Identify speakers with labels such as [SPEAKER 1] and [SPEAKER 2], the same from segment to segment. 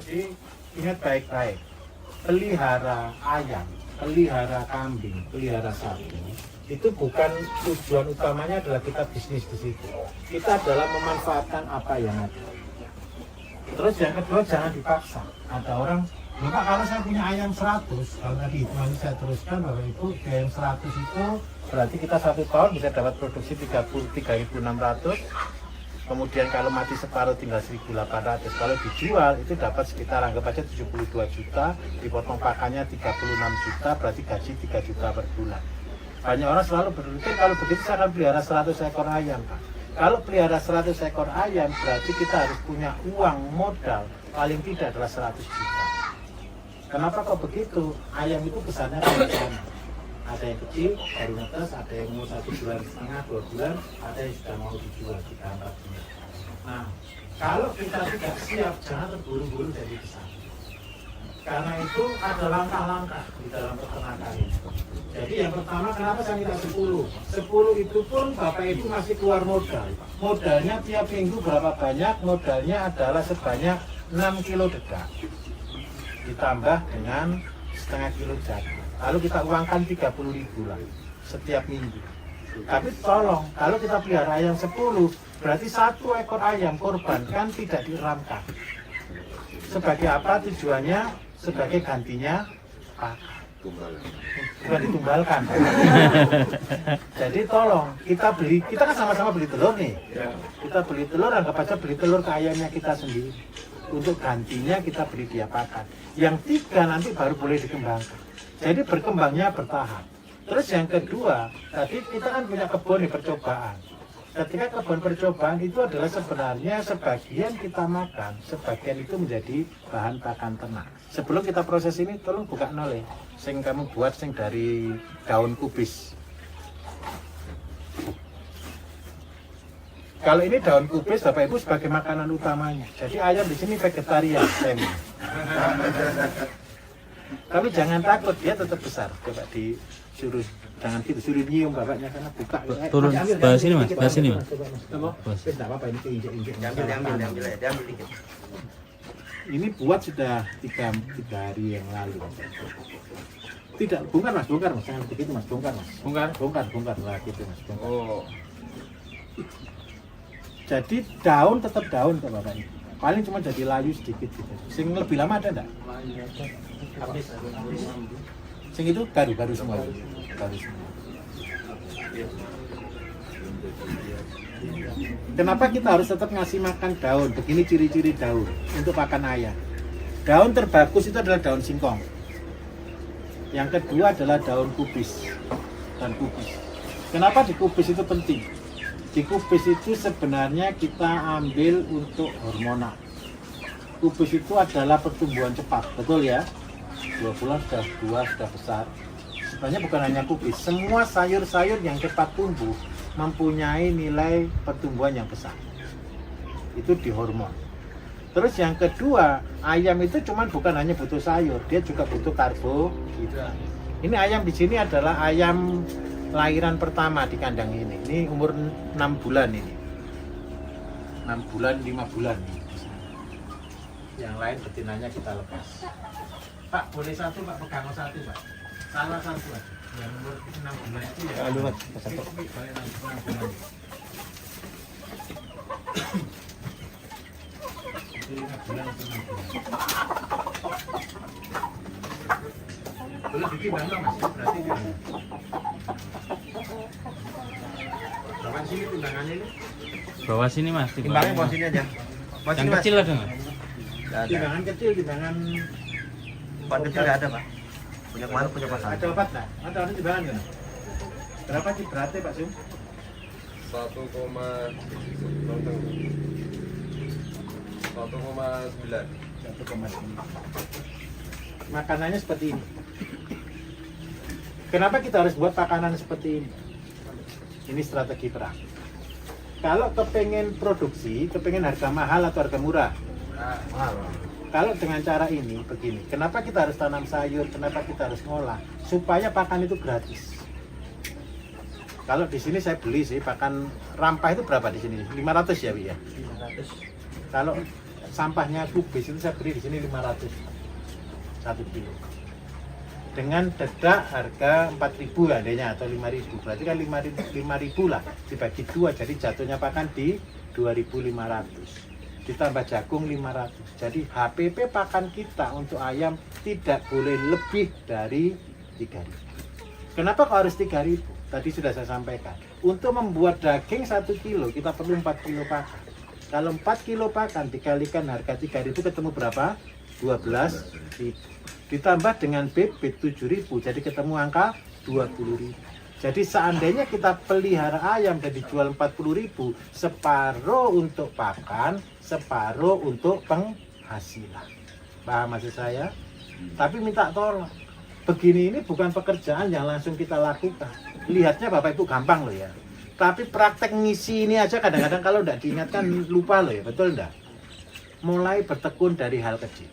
[SPEAKER 1] Jadi ingat baik-baik, pelihara ayam, pelihara kambing, pelihara sapi, itu bukan tujuan utamanya adalah kita bisnis di situ. Kita adalah memanfaatkan apa yang ada. Terus yang kedua, jangan dipaksa. Ada orang, Bapak kalau saya punya ayam 100, kalau tadi hitungan saya teruskan Bapak Ibu, ayam 100 itu berarti kita 1 tahun bisa dapat produksi 33.600. Kemudian kalau mati separuh tinggal 1.800. Kalau dijual itu dapat sekitar anggap aja 72 juta, dipotong pakannya 36 juta, berarti gaji 3 juta per bulan. Banyak orang selalu berpikir kalau begitu saya akan pelihara 100 ekor ayam, Pak. Kalau pelihara 100 ekor ayam berarti kita harus punya uang modal paling tidak adalah 100 juta. Kenapa kok begitu? Ayam itu besarnya sama. Ada yang kecil, baru netes, ada yang mau 1,5 bulan, 2 bulan, ada yang sudah mau dijual 3-4 bulan. Nah, kalau kita tidak siap, jangan terburu-buru dari besar. Karena itu ada langkah-langkah di dalam peternakan ini. Jadi yang pertama, kenapa saya minta 10? 10 itu pun Bapak Ibu masih keluar modal. Modalnya tiap minggu berapa banyak? Modalnya adalah sebanyak 6 kilo dedak. Ditambah dengan setengah kilo jagung. Lalu kita uangkan 30.000 lah setiap minggu. Tapi tolong, kalau kita pelihara ayam 10, berarti 1 ekor ayam korban kan tidak diramkan. Sebagai apa tujuannya? Sebagai gantinya pakan. Bukan ditumbalkan. Jadi tolong, kita kan sama-sama beli telur nih. Kita beli telur, anggap aja beli telur ke ayamnya kita sendiri. Untuk gantinya kita beri dia pakan. Yang 3 nanti baru boleh dikembangkan. Jadi berkembangnya bertahap. Terus yang kedua, tadi kita kan punya kebun nih, percobaan. Ketika kebun percobaan itu adalah sebenarnya sebagian kita makan, sebagian itu menjadi bahan pakan ternak. Sebelum kita proses ini, tolong buka nol ya. Sing kamu buat sing dari daun kubis. Kalau ini daun kubis, Bapak Ibu sebagai makanan utamanya. Jadi ayam di sini vegetarian, semi. Tapi jangan takut, dia tetap besar. Coba disuruh, jangan gitu, suruh nyium bapaknya karena buka.
[SPEAKER 2] Turun bahas ini mas, bahas ini mas.
[SPEAKER 1] Tidak apa-apa, ini keinjek-injek.
[SPEAKER 3] Diambil dikit.
[SPEAKER 1] Ini buat sudah 3 hari yang lalu. Tidak, bongkar mas, jangan begitu mas, bongkar mas. Bongkar lah gitu mas, bongkar.
[SPEAKER 3] Oh.
[SPEAKER 1] Jadi daun tetap daun kok bapak ini. Paling cuma jadi layu sedikit gitu. Sing lebih lama ada enggak? Habis. Sing itu baru semua. Baru semua. Kenapa kita harus tetap ngasih makan daun? Begini ciri-ciri daun untuk pakan ayam. Daun terbagus itu adalah daun singkong. Yang kedua adalah daun kubis dan kubis. Kenapa di kubis itu penting? Di kubis itu sebenarnya kita ambil untuk hormonal. Kubis itu adalah pertumbuhan cepat, betul ya? 2 bulan sudah buah, sudah besar. Sebenarnya bukan hanya kubis, semua sayur-sayur yang cepat tumbuh mempunyai nilai pertumbuhan yang besar. Itu di hormon. Terus yang kedua, ayam itu bukan hanya butuh sayur, dia juga butuh karbohidrat. Ini ayam di sini adalah ayam lahiran pertama di kandang ini. Ini umur 6 bulan ini. 6 bulan, 5 bulan. Yang lain betinanya kita lepas. Pak, boleh satu Pak, pegang satu Pak. Salah satu Pak. Yang umur 6 bulan itu ya.
[SPEAKER 2] Aduh, Pak.
[SPEAKER 1] Boleh 6 bulan. Itu 5 bulan itu 6 bulan. Boleh bikin bangga Mas, berarti dia. Bawah sini timbangannya ini?
[SPEAKER 2] Bawah sini mas,
[SPEAKER 3] Timbangnya bawah sini aja.
[SPEAKER 2] yang kecil ada nggak?
[SPEAKER 3] Nggak ada.
[SPEAKER 1] Timbangan kecil, timbangan
[SPEAKER 3] Ban kecil nggak ada pak. Punya kemana punya pasangan.
[SPEAKER 1] ada obat nggak? Ada timbangan nggak? Berapa sih beratnya Pak Sum?
[SPEAKER 4] 1,9.
[SPEAKER 1] 1,9. Makanannya seperti ini. Kenapa kita harus buat makanan seperti ini? Ini strategi perang. Kalau kepengen produksi, kepengen harga mahal atau harga murah? Mahal. Kalau dengan cara ini, begini. Kenapa kita harus tanam sayur? Kenapa kita harus ngolah? Supaya pakan itu gratis. Kalau di sini saya beli sih, pakan rampah itu berapa di sini? 500 ya, Wi ya? 500. Kalau sampahnya kubis itu saya beli di sini 500 1 kilo. Dengan dedak harga 4.000 adanya atau 5.000. Berarti kan 5.000 lah dibagi 2 jadi jatuhnya pakan di 2.500. Ditambah jagung 500. Jadi HPP pakan kita untuk ayam tidak boleh lebih dari 3.000. Kenapa kok harus 3.000? Tadi sudah saya sampaikan. Untuk membuat daging 1 kilo kita perlu 4 kilo pakan. Kalau 4 kilo pakan dikalikan harga 3.000 ketemu berapa? 12.000. Ditambah dengan bibit 7.000 jadi ketemu angka 20.000. Jadi seandainya kita pelihara ayam dan dijual 40.000, separuh untuk pakan, separuh untuk penghasilan. Paham maksud saya? Tapi minta tolong. Begini ini bukan pekerjaan yang langsung kita lakukan. Lihatnya Bapak Ibu gampang loh ya. Tapi praktek ngisi ini aja kadang-kadang kalau tidak diingatkan lupa loh ya, betul enggak? Mulai bertekun dari hal kecil.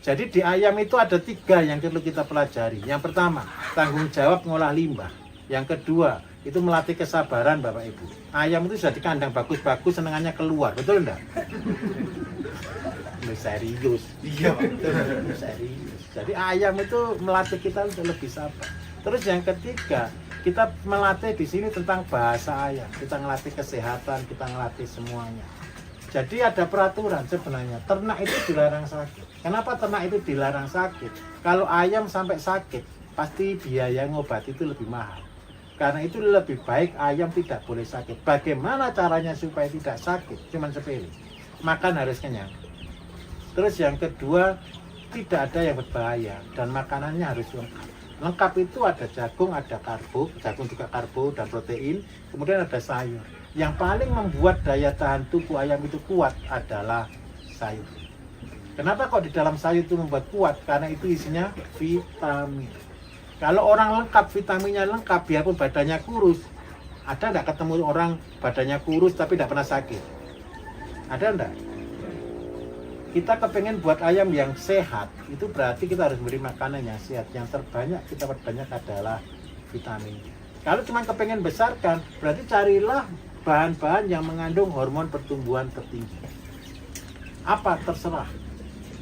[SPEAKER 1] Jadi di ayam itu ada 3 yang perlu kita pelajari. Yang pertama, tanggung jawab ngolah limbah. Yang kedua, itu melatih kesabaran Bapak Ibu. Ayam itu sudah di kandang bagus-bagus, senengannya keluar, betul enggak? Serius. Iya, betul. Serius. Jadi ayam itu melatih kita untuk lebih sabar. Terus yang ketiga, kita melatih di sini tentang bahasa ayam. Kita ngelatih kesehatan, kita ngelatih semuanya. Jadi ada peraturan sebenarnya, ternak itu dilarang sakit. Kenapa ternak itu dilarang sakit? Kalau ayam sampai sakit, pasti biaya ngobat itu lebih mahal. Karena itu lebih baik ayam tidak boleh sakit. Bagaimana caranya supaya tidak sakit? Cuman sepele. Makan harus kenyang. Terus yang kedua, tidak ada yang berbahaya dan makanannya harus lengkap. Lengkap itu ada jagung, ada karbo, jagung juga karbo dan protein, kemudian ada sayur. Yang paling membuat daya tahan tubuh ayam itu kuat adalah sayur. Kenapa kok di dalam sayur itu membuat kuat? Karena itu isinya vitamin. Kalau orang lengkap, vitaminnya lengkap, biarpun badannya kurus, ada enggak ketemu orang badannya kurus tapi tidak pernah sakit? Ada enggak? Kita kepengen buat ayam yang sehat, itu berarti kita harus beri makanan yang sehat. Yang terbanyak kita perbanyak adalah vitamin. Kalau cuma kepengen besarkan, berarti carilah bahan-bahan yang mengandung hormon pertumbuhan tertinggi. Apa? Terserah.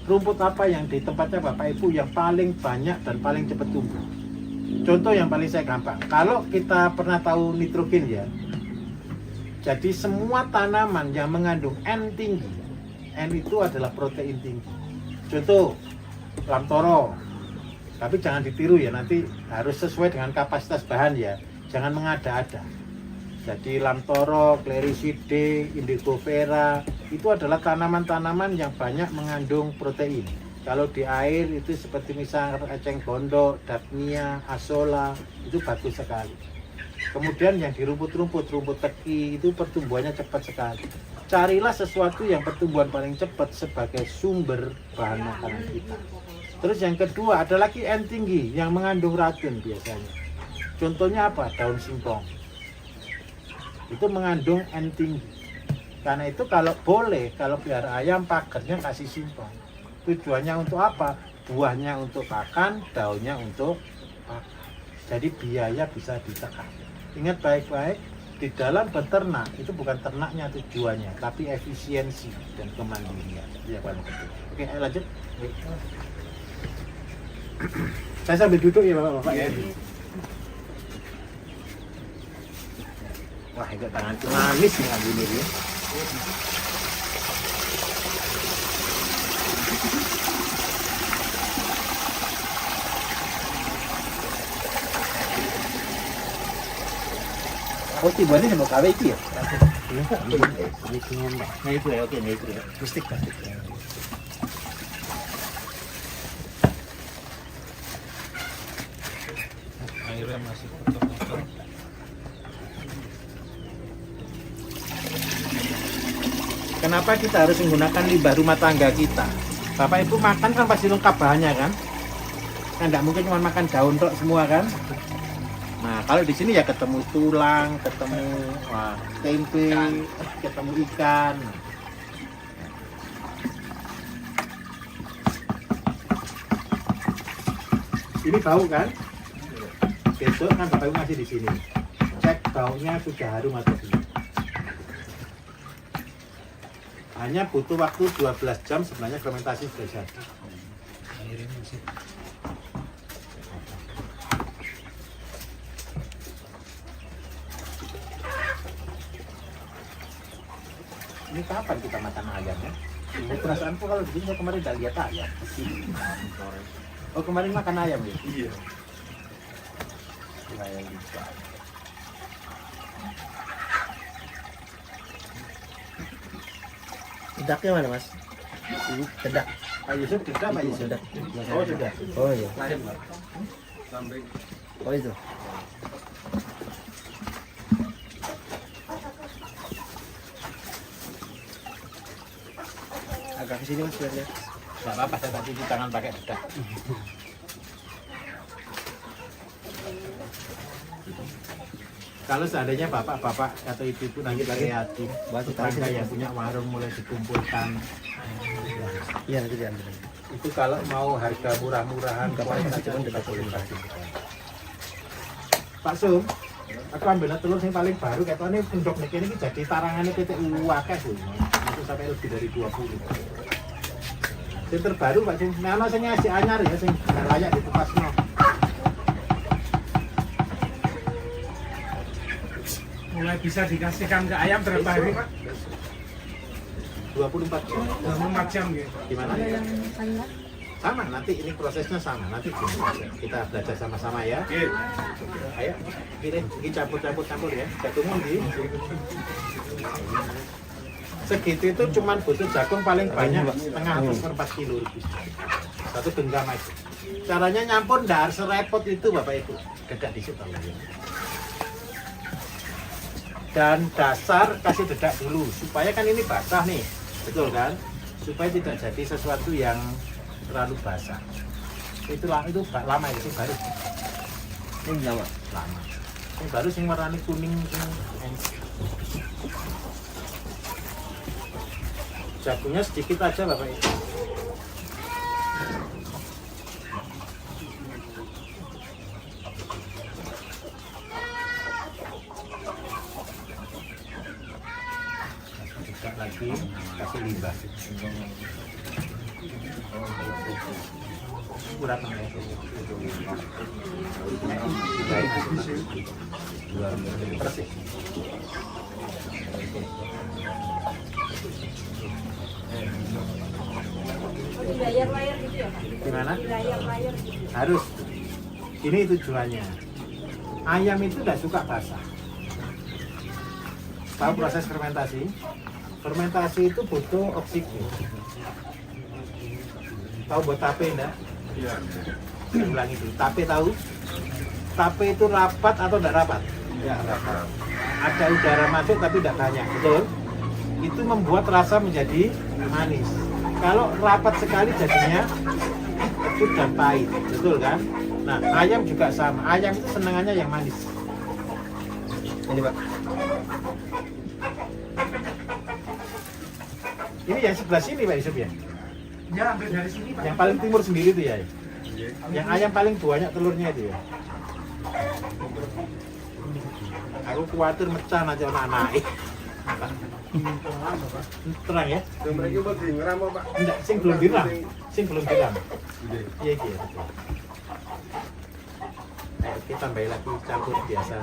[SPEAKER 1] Rumput apa yang di tempatnya Bapak Ibu yang paling banyak dan paling cepat tumbuh. Contoh yang paling saya gampang. Kalau kita pernah tahu nitrogen ya, jadi semua tanaman yang mengandung N tinggi, N itu adalah protein tinggi. Contoh, lamtoro. Tapi jangan ditiru ya, nanti harus sesuai dengan kapasitas bahan ya. Jangan mengada-ada. Jadi lamtoro, clericide, indigo vera, itu adalah tanaman-tanaman yang banyak mengandung protein. Kalau di air itu seperti misalnya eceng gondok, dapnia, asola, itu bagus sekali. Kemudian yang di rumput-rumput, rumput teki itu pertumbuhannya cepat sekali. Carilah sesuatu yang pertumbuhan paling cepat sebagai sumber bahan makanan kita. Terus yang kedua ada lagi N tinggi yang mengandung racun biasanya. Contohnya apa? Daun singkong. Itu mengandung N tinggi. Karena itu kalau boleh, kalau pelihara ayam pagernya kasih singkong. Tujuannya untuk apa? Buahnya untuk pakan, daunnya untuk pakan. Jadi biaya bisa ditekan. Ingat baik-baik, di dalam beternak itu bukan ternaknya tujuannya, tapi efisiensi dan kemandirian. Ya, Pak. Oke, ayo lanjut. Saya sambil duduk ya Bapak-bapak ya. Wah, itu tangan manis nih ambil ini ya. Oh, tiba ini sama KW itu ya? Nah itu ya, oke, nah itu ya. Plastik.
[SPEAKER 2] Airnya masih kotor-kotor.
[SPEAKER 1] Kenapa kita harus menggunakan limbah rumah tangga kita? Bapak Ibu makan kan pasti lengkap bahannya kan? Kan tidak mungkin cuma makan daun tok semua kan? Nah kalau di sini ya ketemu tulang, ketemu tempe, ketemu ikan. Ini bau kan? Besok kan Bapak Ibu masih di sini. Cek baunya sudah harum atau belum. Hanya butuh waktu 12 jam sebenarnya fermentasi sudah jadi.
[SPEAKER 2] Air ini masih
[SPEAKER 1] Ini kapan kita makan ayamnya? Perasaanku kalau begini saya kemarin udah lihat ayam. Oh kemarin makan ayam ya?
[SPEAKER 3] Iya.
[SPEAKER 1] Ayam juga.
[SPEAKER 3] Dedaknya mana mas? Dedak.
[SPEAKER 1] Pak Yusuf sudah Pak Yusuf?
[SPEAKER 3] Dedak.
[SPEAKER 1] Oh sudah.
[SPEAKER 3] Oh iya.
[SPEAKER 1] Lain Pak.
[SPEAKER 3] Oh itu. Agak kesini mas biar lihat.
[SPEAKER 1] Nggak apa-apa saya tadi cuci tangan pakai bedak. Kalau seandainya bapak-bapak atau ibu-ibu nanti kreatif, tetangga yang punya warung mulai dikumpulkan,
[SPEAKER 3] Iya nanti diambil.
[SPEAKER 1] itu kalau mau harga murah-murahan,
[SPEAKER 3] Nggak apa-apa,
[SPEAKER 1] kualitas
[SPEAKER 3] cuman
[SPEAKER 1] kita
[SPEAKER 3] dekat
[SPEAKER 1] boleh
[SPEAKER 3] dulu.
[SPEAKER 1] kasih. Pak Sum, aku ambil telur yang paling baru, kayak ini pendok nih, ini jadi tarangannya PTU akeh Bu. Itu sampai lebih dari 20. Yang terbaru Pak Sum, nama saya si anyar ya, sing nggak layak dikupas no.
[SPEAKER 4] Mulai bisa dikasihkan ke ayam berapa hari Pak?
[SPEAKER 1] 24 jam.
[SPEAKER 4] 24 jam gitu.
[SPEAKER 1] Gimana? Sama, nanti ini prosesnya sama. Nanti gini, kita belajar sama-sama ya. Ayo, ini campur ya. Jagungnya di. Segitu itu cuma butuh jagung paling banyak setengah atau 4 kilo. Satu genggam aja. Caranya nyampur nggak harus repot itu Bapak Ibu. Dedak di situ. Dan dasar kasih dedak dulu supaya kan ini basah nih, betul kan? Supaya tidak jadi sesuatu yang terlalu basah. Itulah itu lama itu baru
[SPEAKER 3] Ini lama.
[SPEAKER 1] lama. Ini baru sing warnanya kuning. Jagungnya sedikit aja Bapak Ibu. Buka lagi, kasih limbah. Kurang ya. Persis.
[SPEAKER 5] Di layar-layar gitu ya Pak?
[SPEAKER 1] Gimana?
[SPEAKER 5] Di layar-layar gitu.
[SPEAKER 1] Harus. Ini tujuannya. Ayam itu tidak suka basah. Tahu proses fermentasi? Fermentasi itu butuh oksigen. Tahu buat tape enggak? Iya. Saya ulangi dulu. Tape tahu? Tape itu rapat atau tidak rapat? Ya, rapat. Ada udara masuk tapi tidak banyak, betul? Itu membuat rasa menjadi manis. Kalau rapat sekali jadinya kecut dan pahit, betul kan? Nah, ayam juga sama. Ayam itu senangannya yang manis.
[SPEAKER 3] Ini Pak.
[SPEAKER 1] Ini yang sebelah sini Pak Yusuf ya?
[SPEAKER 4] Ya ambil dari sini Pak.
[SPEAKER 1] Yang paling timur sendiri itu ya? Yang ayam paling banyak telurnya itu ya? Aku khawatir mecah nanti anak-anak. Terang ya? Enggak, sing belum diram. Sing belum diram. Iya iya. Ayo kita tambahin lagi campur biasa.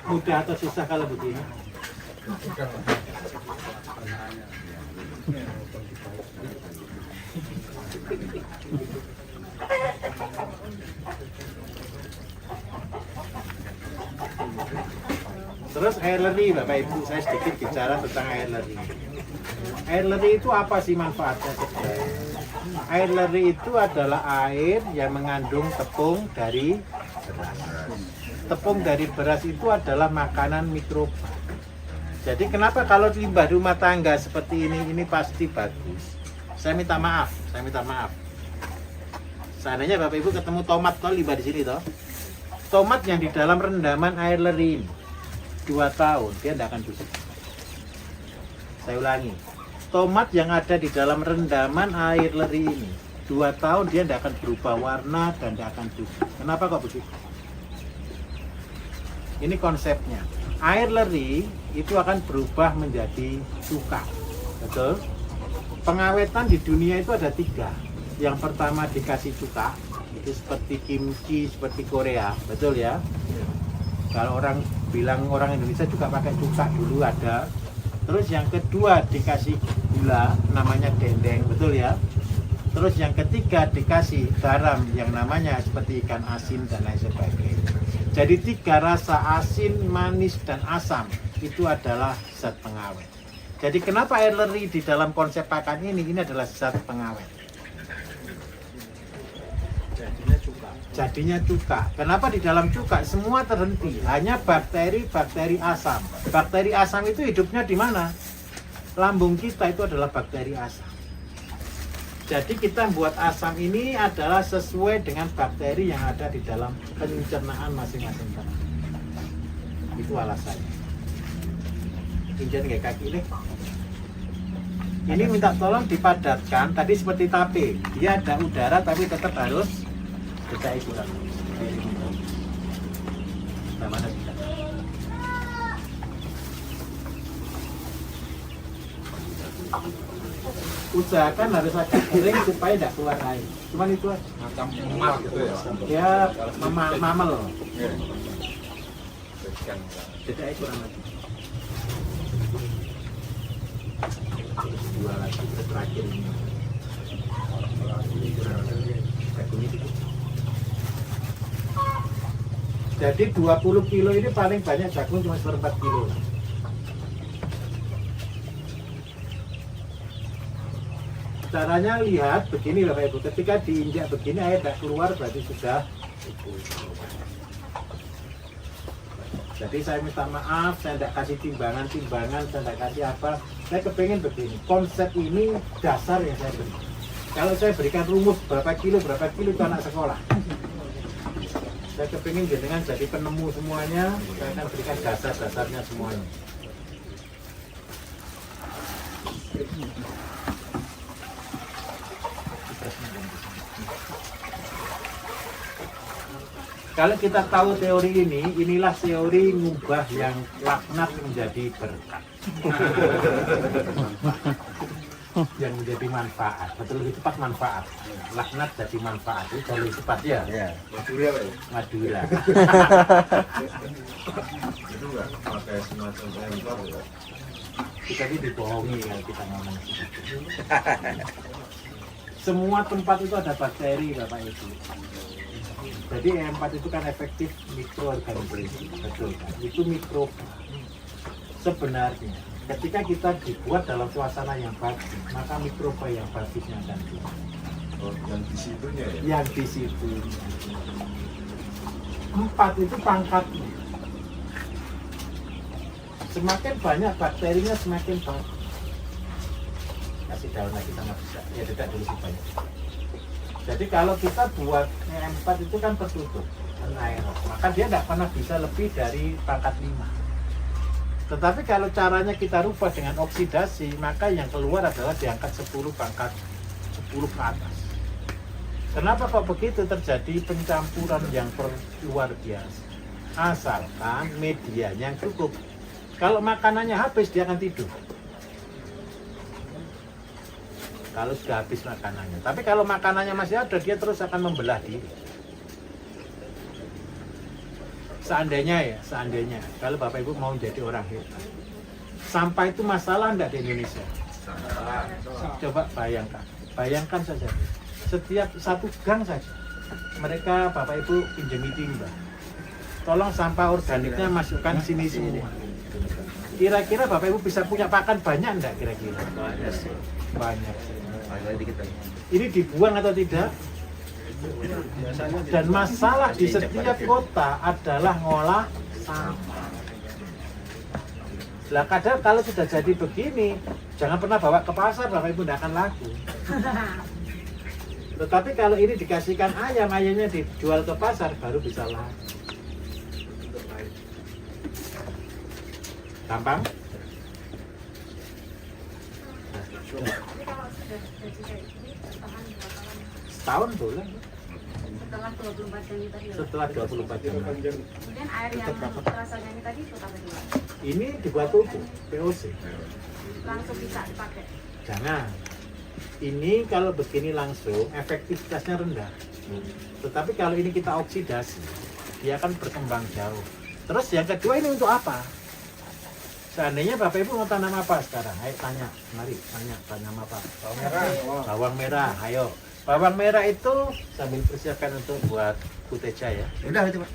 [SPEAKER 1] Mudah atau susah kalau begini? Terus air leri Bapak Ibu, saya sedikit bicara tentang air leri. Air leri itu apa sih manfaatnya sebenarnya? Air leri itu adalah air yang mengandung tepung dari beras. Tepung dari beras itu adalah makanan mikroba. Jadi kenapa kalau limbah rumah tangga seperti ini pasti bagus. Saya minta maaf. Seandainya Bapak Ibu ketemu tomat toh limbah di sini toh. Tomat yang di dalam rendaman air leri 2 tahun dia tidak akan busuk. Saya ulangi. Tomat yang ada di dalam rendaman air leri ini 2 tahun dia tidak akan berubah warna dan tidak akan busuk. Kenapa kok begitu? Ini konsepnya. Air leri itu akan berubah menjadi cuka. Betul? Pengawetan di dunia itu ada 3. Yang pertama dikasih cuka, itu seperti kimchi, seperti Korea. Betul ya? Kalau orang bilang orang Indonesia juga pakai cuka dulu ada. Terus yang kedua dikasih gula, namanya dendeng. Betul ya? Terus yang ketiga dikasih garam yang namanya seperti ikan asin dan lain sebagainya. Jadi 3 rasa asin, manis, dan asam itu adalah zat pengawet. Jadi kenapa air leri di dalam konsep pakan ini adalah zat pengawet. Jadinya cuka. Kenapa di dalam cuka semua terhenti? Hanya bakteri asam. Bakteri asam itu hidupnya di mana? Lambung kita itu adalah bakteri asam. Jadi kita buat asam ini adalah sesuai dengan bakteri yang ada di dalam pencernaan masing-masing ternak. Itu alasannya. Injen kayak kaki ini. Ini minta tolong dipadatkan. Tadi seperti tape, dia ada udara tapi tetap harus kita ikutan. Mana kita? Usahakan harus agak kering supaya tidak keluar air. Cuman itu aja.
[SPEAKER 2] Macam emal gitu ya.
[SPEAKER 1] Ya mamel.
[SPEAKER 2] Iya.
[SPEAKER 1] Jadi air kurang lagi. Dua lagi terakhir ini. Jadi 20 kilo ini paling banyak jagung cuma 4 kilo. Caranya lihat begini Bapak Ibu, ketika diinjak begini air tidak keluar berarti sudah cukup. Jadi saya minta maaf, saya tidak kasih timbangan, saya tidak kasih apa. Saya kepengen begini, konsep ini dasar yang saya beri. Kalau saya berikan rumus berapa kilo itu anak sekolah. Saya kepengen jenengan jadi penemu semuanya, saya akan berikan dasar-dasarnya semuanya. Kalau kita tahu teori ini, inilah teori mengubah yang laknat menjadi berkat. Yang menjadi manfaat, betul lebih tepat manfaat. Laknat jadi manfaat, itu jauh lebih tepat ya.
[SPEAKER 2] Madura ya.
[SPEAKER 1] Madura.
[SPEAKER 2] Itu enggak pakai semacam empor ya.
[SPEAKER 1] Kita ini dibohongi kalau kita ngomong seperti itu. Semua tempat itu ada bakteri Bapak Ibu. Jadi E4 itu kan efektif mikroorganisme, betul kan? Itu mikroba. Sebenarnya ketika kita dibuat dalam suasana yang bagus, maka mikroba yang bagusnya akan keluar.
[SPEAKER 2] Oh, yang di situnya ya.
[SPEAKER 1] Yang di situ. 4 itu pangkatnya. Semakin banyak bakterinya semakin bagus. Kasih daun lagi sama bisa. Ya tidak dulu sih banyak. Jadi kalau kita buat E4 itu kan tertutup anaerob, maka dia tidak pernah bisa lebih dari pangkat 5. Tetapi kalau caranya kita rubah dengan oksidasi, maka yang keluar adalah diangkat 10 pangkat 10 ke atas. Kenapa kok begitu? Terjadi pencampuran yang luar biasa. Asalkan medianya yang cukup. Kalau makanannya habis, dia akan tidur. Kalau sudah habis makanannya. Tapi kalau makanannya masih ada, dia terus akan membelah diri. Seandainya kalau Bapak Ibu mau jadi orang hebat. Sampah itu masalah enggak di Indonesia? Coba bayangkan saja. Setiap 1 gang saja, mereka Bapak Ibu pinjemi timba. Tolong sampah organiknya masukkan sini semua. Kira-kira Bapak Ibu bisa punya pakan banyak enggak kira-kira? Banyak. Ini dibuang atau tidak? Dan masalah di setiap kota adalah ngolah sampah. Lah kadang kalau sudah jadi begini, jangan pernah bawa ke pasar, Bapak Ibu tidak akan laku. Tetapi kalau ini dikasihkan ayamnya dijual ke pasar, baru bisa laku. Gampang?
[SPEAKER 5] Tapi kalau sudah jadi kayak gini, bertahan berapa lama?
[SPEAKER 1] Setahun boleh.
[SPEAKER 5] Setelah 24 jam ini tadi ya?
[SPEAKER 1] Setelah 24 jam.
[SPEAKER 5] Kemudian air yang rasanya ini tadi itu apa dulu?
[SPEAKER 1] Ini dibuat pupuk POC.
[SPEAKER 5] Langsung bisa dipakai.
[SPEAKER 1] Jangan. Ini kalau begini langsung efektivitasnya rendah. Tetapi kalau ini kita oksidasi, dia akan berkembang jauh. Terus yang kedua ini untuk apa? Seandainya Bapak Ibu mau tanam apa sekarang? Ayo tanya, mari tanya, tanam apa?
[SPEAKER 2] Bawang merah.
[SPEAKER 1] Bawang merah, ayo. Bawang merah itu sambil persiapkan untuk buat kuteja ya.
[SPEAKER 3] Udah itu Pak.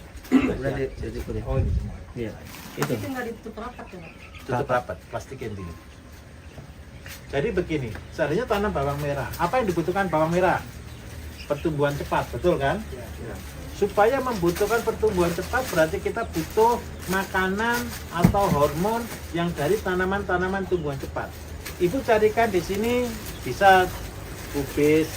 [SPEAKER 3] Udah di kulit.
[SPEAKER 1] Oh ini semua.
[SPEAKER 3] Iya. Itu.
[SPEAKER 5] Itu nggak ditutup rapat ya, Pak?
[SPEAKER 1] Tutup rapat, plastik yang tinggi. Jadi begini, seandainya tanam bawang merah, apa yang dibutuhkan bawang merah? Pertumbuhan cepat, betul kan? Supaya membutuhkan pertumbuhan cepat berarti kita butuh makanan atau hormon yang dari tanaman-tanaman tumbuhan cepat. Ibu carikan di sini bisa kubis,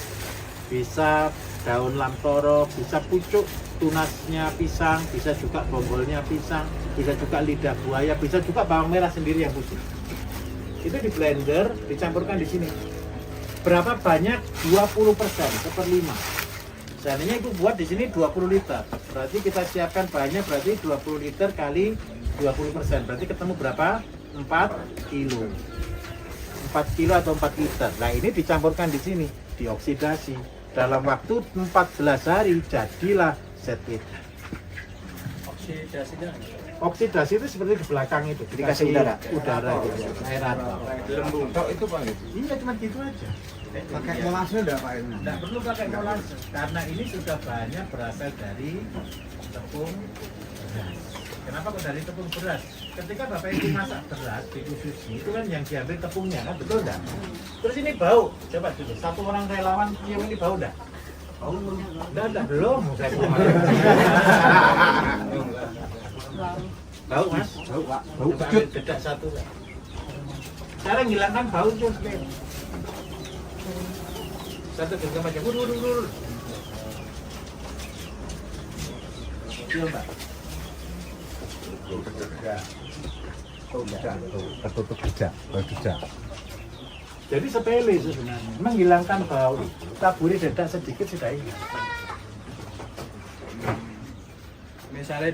[SPEAKER 1] bisa daun lamtoro, bisa pucuk tunasnya pisang, bisa juga bonggolnya pisang, bisa juga lidah buaya, bisa juga bawang merah sendiri yang putih. Itu di blender, dicampurkan di sini. Berapa banyak? 20%, 1/5. Seandainya ibu buat di sini 20 liter, berarti kita siapkan bahannya berarti 20 liter kali 20%, berarti ketemu berapa? 4 kilo. 4 kilo atau 4 liter. Nah ini dicampurkan di sini, dioksidasi. Dalam waktu 14 hari jadilah zat itu. Oksidasi itu seperti di belakang itu,
[SPEAKER 3] Dikasih udara.
[SPEAKER 1] Udara gitu, aerator.
[SPEAKER 2] Lembung tok itu Pak gitu.
[SPEAKER 1] Iya cuma gitu aja.
[SPEAKER 6] Pakai molase udah Pak ini.
[SPEAKER 1] Tidak perlu pakai molase karena ini sudah banyak berasal dari tepung beras. Kenapa kok dari tepung beras? Ketika Bapak Ibu masak beras dikususi, itu kan yang diambil tepungnya kan, betul enggak? Terus ini bau. Coba dulu, satu orang relawan yang ini bau enggak? Bau enggak, belum. Saya bau Mas?
[SPEAKER 6] Bau Pak.
[SPEAKER 1] Bau ambil dedak satu. Cara menghilangkan bau itu seperti ini. Satu genggam aja, wur. Kecil Mbak.
[SPEAKER 6] Tertutup jejak, jejak.
[SPEAKER 1] Jadi sepele sebenarnya, menghilangkan bau itu, taburi dedak sedikit sudah hilang.
[SPEAKER 7] Misalnya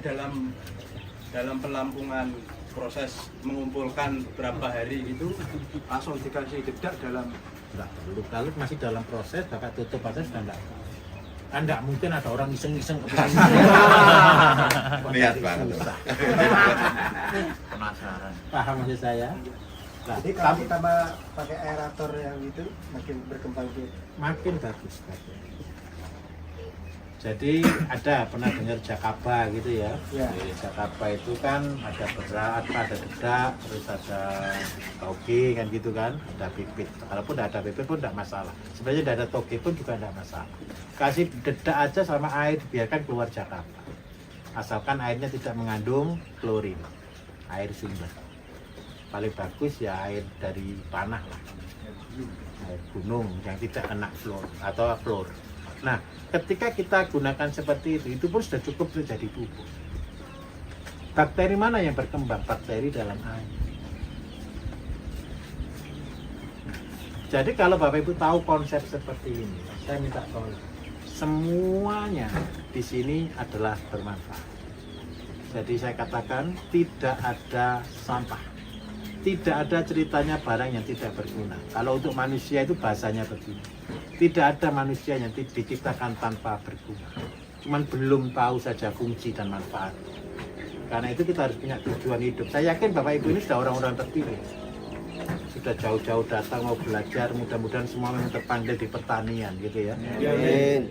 [SPEAKER 7] dalam pelampungan proses mengumpulkan beberapa hari itu langsung dikasih dedak dalam.
[SPEAKER 1] Enggak perlu, kalau masih dalam proses, bakal tutup aja sudah enggak. Kan enggak mungkin ada orang iseng-iseng
[SPEAKER 2] Niat banget.
[SPEAKER 1] Penasaran. Paham maksud saya? Nah,
[SPEAKER 6] Jadi kalau kita pakai aerator yang itu makin berkembang tuh.
[SPEAKER 1] makin bagus. Jadi ada pernah dengar Jakaba gitu ya?
[SPEAKER 6] Ya.
[SPEAKER 1] Jakaba itu kan ada berat, ada dedak, terus ada toge kan gitu kan, ada pipit. Kalaupun tidak ada pipit pun tidak masalah. Sebenarnya tidak ada toge pun juga tidak masalah. Kasih dedak aja sama air, biarkan keluar Jakaba. Asalkan airnya tidak mengandung klorin, air sumber. Paling bagus ya air dari tanah lah, air gunung yang tidak kena flor atau klor. Nah, ketika kita gunakan seperti itu pun sudah cukup menjadi pupuk. Bakteri mana yang berkembang? Bakteri dalam air. Jadi kalau Bapak Ibu tahu konsep seperti ini, saya minta tolong. Semuanya di sini adalah bermanfaat. Jadi saya katakan tidak ada sampah. Tidak ada ceritanya barang yang tidak berguna. Kalau untuk manusia itu bahasanya begini. Tidak ada manusia yang diciptakan tanpa berguna. Cuman belum tahu saja fungsi dan manfaat. Karena itu kita harus punya tujuan hidup. Saya yakin Bapak Ibu ini sudah orang-orang terpilih. Sudah jauh-jauh datang mau belajar, mudah-mudahan semua memang terpanggil di pertanian gitu ya.
[SPEAKER 3] Amin.